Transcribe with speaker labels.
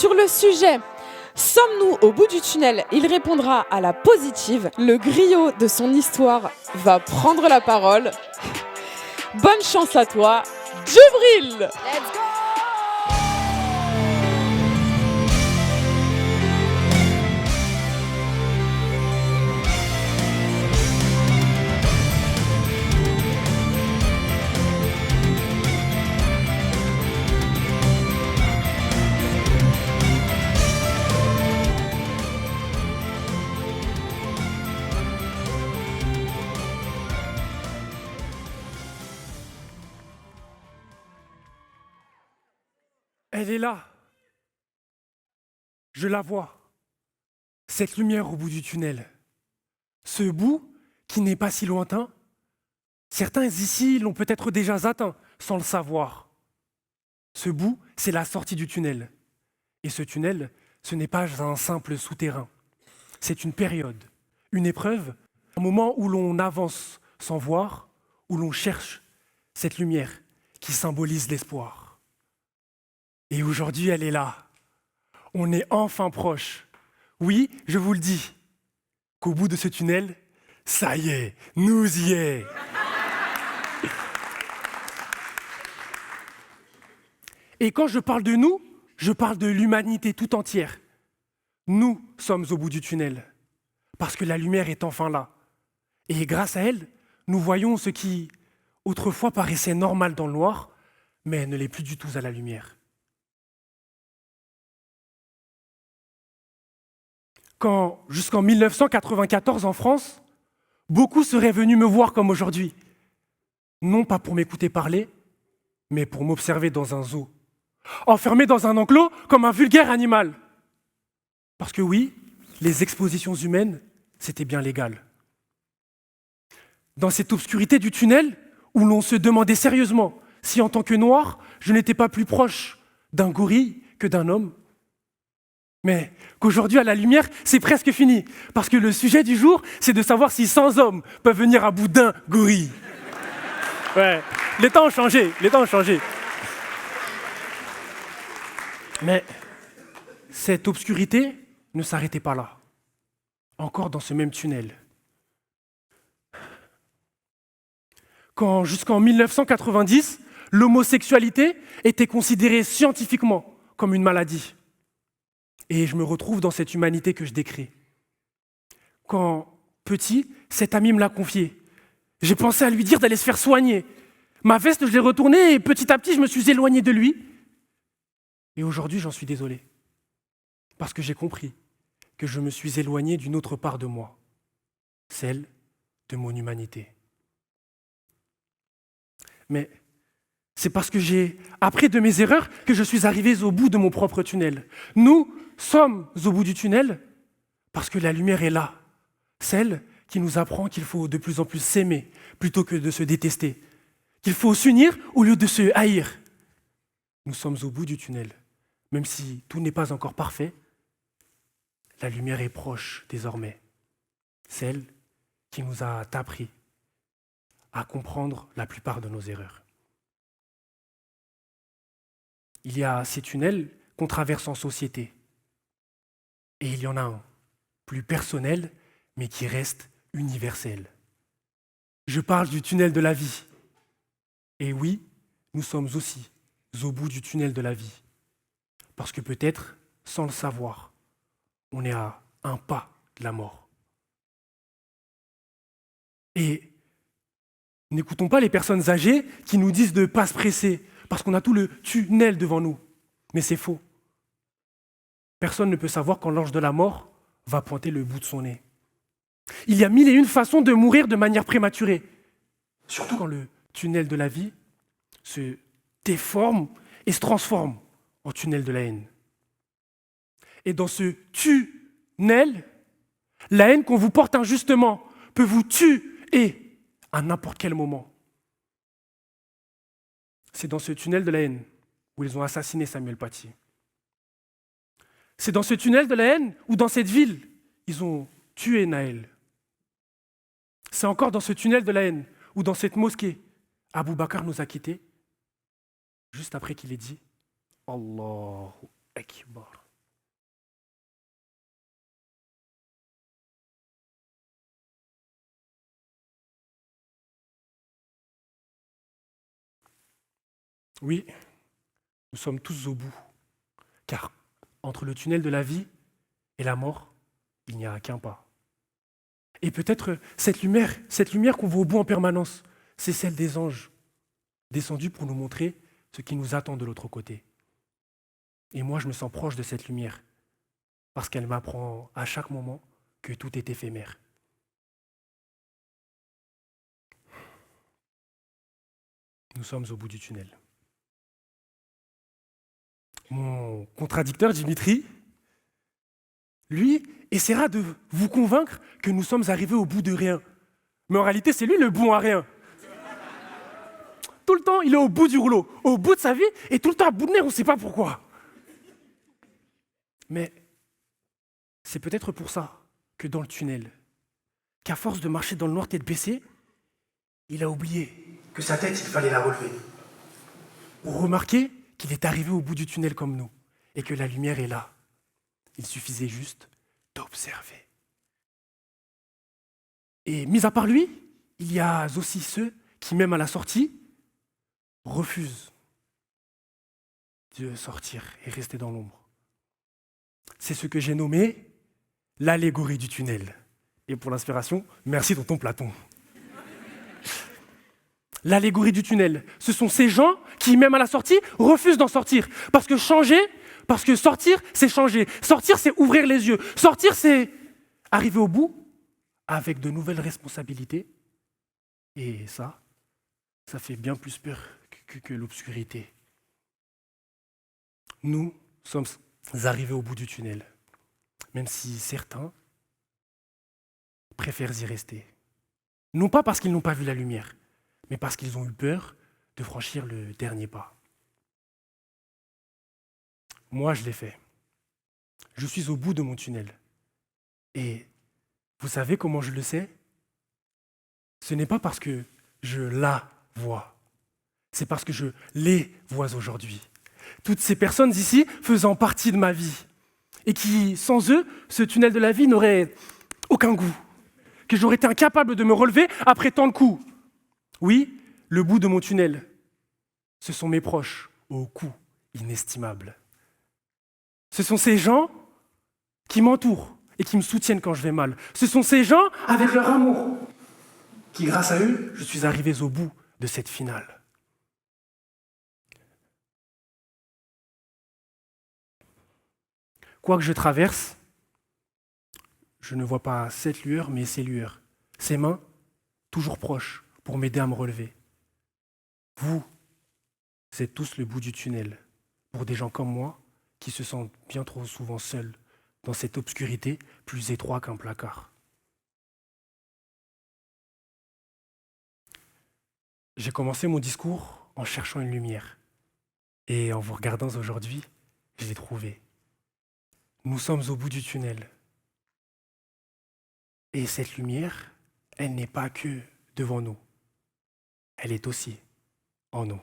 Speaker 1: Sur le sujet « Sommes-nous au bout du tunnel ?» il répondra à la positive. Le griot de son histoire va prendre la parole. Bonne chance à toi, Djibril.
Speaker 2: Let's go!
Speaker 3: Elle est là. Je la vois. Cette lumière au bout du tunnel. Ce bout qui n'est pas si lointain. Certains ici l'ont peut-être déjà atteint sans le savoir. Ce bout, c'est la sortie du tunnel. Et ce tunnel, ce n'est pas un simple souterrain. C'est une période, une épreuve, un moment où l'on avance sans voir, où l'on cherche cette lumière qui symbolise l'espoir. Et aujourd'hui, elle est là. On est enfin proche. Oui, je vous le dis, qu'au bout de ce tunnel, ça y est, nous y est. Et quand je parle de nous, je parle de l'humanité tout entière. Nous sommes au bout du tunnel, parce que la lumière est enfin là. Et grâce à elle, nous voyons ce qui, autrefois, paraissait normal dans le noir, mais ne l'est plus du tout à la lumière. Quand, jusqu'en 1994 en France, beaucoup seraient venus me voir comme aujourd'hui. Non pas pour m'écouter parler, mais pour m'observer dans un zoo. Enfermé dans un enclos comme un vulgaire animal. Parce que oui, les expositions humaines, c'était bien légal. Dans cette obscurité du tunnel, où l'on se demandait sérieusement si en tant que noir, je n'étais pas plus proche d'un gorille que d'un homme, mais qu'aujourd'hui, à la lumière, c'est presque fini. Parce que le sujet du jour, c'est de savoir si 100 hommes peuvent venir à bout d'un gorille. Ouais, les temps ont changé, les temps ont changé. Mais cette obscurité ne s'arrêtait pas là. Encore dans ce même tunnel. Quand, jusqu'en 1990, l'homosexualité était considérée scientifiquement comme une maladie. Et je me retrouve dans cette humanité que je décris. Quand, petit, cet ami me l'a confié. J'ai pensé à lui dire d'aller se faire soigner. Ma veste, je l'ai retournée et petit à petit, je me suis éloigné de lui. Et aujourd'hui, j'en suis désolé. Parce que j'ai compris que je me suis éloigné d'une autre part de moi. Celle de mon humanité. Mais c'est parce que j'ai appris de mes erreurs que je suis arrivé au bout de mon propre tunnel. Nous sommes au bout du tunnel parce que la lumière est là. Celle qui nous apprend qu'il faut de plus en plus s'aimer plutôt que de se détester. Qu'il faut s'unir au lieu de se haïr. Nous sommes au bout du tunnel. Même si tout n'est pas encore parfait, la lumière est proche désormais. Celle qui nous a appris à comprendre la plupart de nos erreurs. Il y a ces tunnels qu'on traverse en société. Et il y en a un, plus personnel, mais qui reste universel. Je parle du tunnel de la vie. Et oui, nous sommes aussi au bout du tunnel de la vie. Parce que peut-être, sans le savoir, on est à un pas de la mort. Et n'écoutons pas les personnes âgées qui nous disent de ne pas se presser, parce qu'on a tout le tunnel devant nous. Mais c'est faux. Personne ne peut savoir quand l'ange de la mort va pointer le bout de son nez. Il y a 1001 façons de mourir de manière prématurée. Surtout quand le tunnel de la vie se déforme et se transforme en tunnel de la haine. Et dans ce tunnel, la haine qu'on vous porte injustement peut vous tuer à n'importe quel moment. C'est dans ce tunnel de la haine où ils ont assassiné Samuel Paty. C'est dans ce tunnel de la haine où dans cette ville, ils ont tué Naël. C'est encore dans ce tunnel de la haine où dans cette mosquée, Abou Bakr nous a quittés, juste après qu'il ait dit « Allahu Akbar ». Oui, nous sommes tous au bout, car entre le tunnel de la vie et la mort, il n'y a qu'un pas. Et peut-être cette lumière qu'on voit au bout en permanence, c'est celle des anges, descendus pour nous montrer ce qui nous attend de l'autre côté. Et moi, je me sens proche de cette lumière, parce qu'elle m'apprend à chaque moment que tout est éphémère. Nous sommes au bout du tunnel. Mon contradicteur, Dimitri, lui, essaiera de vous convaincre que nous sommes arrivés au bout de rien. Mais en réalité, c'est lui le bon à rien. Tout le temps, il est au bout du rouleau, au bout de sa vie, et tout le temps à bout de nerfs, on ne sait pas pourquoi. Mais c'est peut-être pour ça que dans le tunnel, qu'à force de marcher dans le noir tête baissée, il a oublié que sa tête, il fallait la relever. Ou remarquer qu'il est arrivé au bout du tunnel comme nous, et que la lumière est là. Il suffisait juste d'observer. Et mis à part lui, il y a aussi ceux qui, même à la sortie, refusent de sortir et rester dans l'ombre. C'est ce que j'ai nommé l'allégorie du tunnel. Et pour l'inspiration, merci tonton Platon. L'allégorie du tunnel, ce sont ces gens qui, même à la sortie, refusent d'en sortir. Parce que sortir, c'est changer. Sortir, c'est ouvrir les yeux. Sortir, c'est arriver au bout avec de nouvelles responsabilités. Et ça fait bien plus peur que l'obscurité. Nous sommes arrivés au bout du tunnel, même si certains préfèrent y rester. Non pas parce qu'ils n'ont pas vu la lumière, mais parce qu'ils ont eu peur de franchir le dernier pas. Moi, je l'ai fait. Je suis au bout de mon tunnel. Et vous savez comment je le sais ? Ce n'est pas parce que je la vois, c'est parce que je les vois aujourd'hui. Toutes ces personnes ici faisant partie de ma vie et qui, sans eux, ce tunnel de la vie n'aurait aucun goût, que j'aurais été incapable de me relever après tant de coups. Oui, le bout de mon tunnel, ce sont mes proches au coût inestimable. Ce sont ces gens qui m'entourent et qui me soutiennent quand je vais mal. Ce sont ces gens, avec leur amour, qui, grâce à eux, je suis arrivé au bout de cette finale. Quoi que je traverse, je ne vois pas cette lueur, mais ces lueurs. Ces mains, toujours proches, pour m'aider à me relever. Vous êtes tous le bout du tunnel, pour des gens comme moi, qui se sentent bien trop souvent seuls, dans cette obscurité plus étroite qu'un placard. J'ai commencé mon discours en cherchant une lumière. Et en vous regardant aujourd'hui, je l'ai trouvée. Nous sommes au bout du tunnel. Et cette lumière, elle n'est pas que devant nous. Elle est aussi en nous.